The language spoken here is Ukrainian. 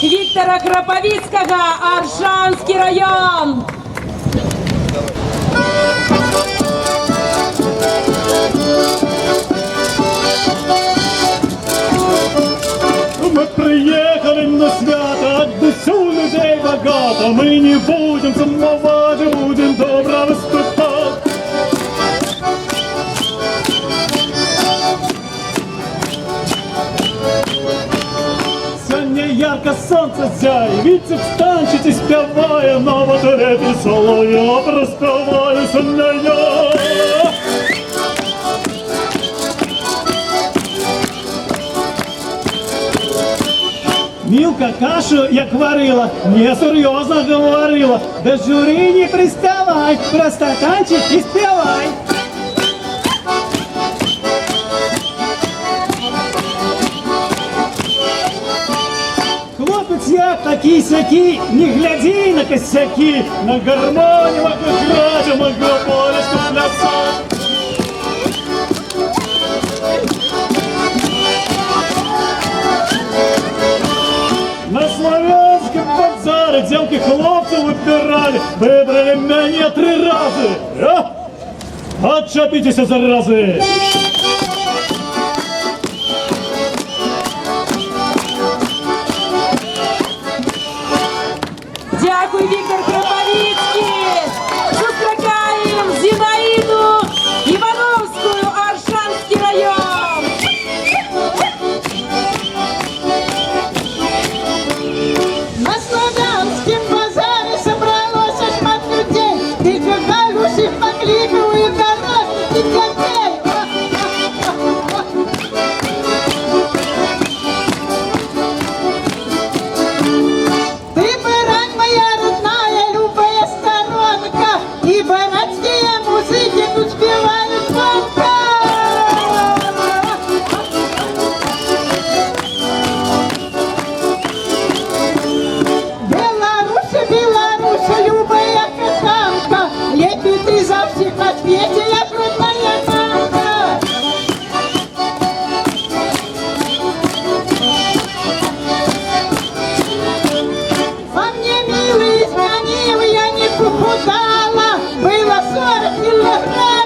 Віктора Кропивницького, Аршанський район. Мы приехали на свято, отдышу людей богато. Мы не будем сумовать, будем добро выступать. Сегодня ярко солнце зяє, віці встанчите, співає, на батареї солов'я проспіваю сьогодні я. Мілка кашу, як варила, несерйозно говорила. До журі не приставай, просто танчик і співай. Хлопець я такий-сякий, не гляди на косяки, на гармонію могу грати, могу полюшку плясать. На Славянском базаре девки хлопцев выбирали, выбрали меня 3 раза. Отчепитесь, заразы! Дякую, Віктор Кропивницький. Зустрічаємо Зінаїду Івановську, Аршанський район. На Славянском базаре собралось шмат людей. Ты гагарушек покликал и дорожных детей. Ты барань моя родная, любая сторонка, и баранские музыки тут спевают звонко. Беларусь, любая катанка, лепит ты за всех на свете, я крутая мамка. Во мне, милый, изменил, я не похудала, было 40 килограмм.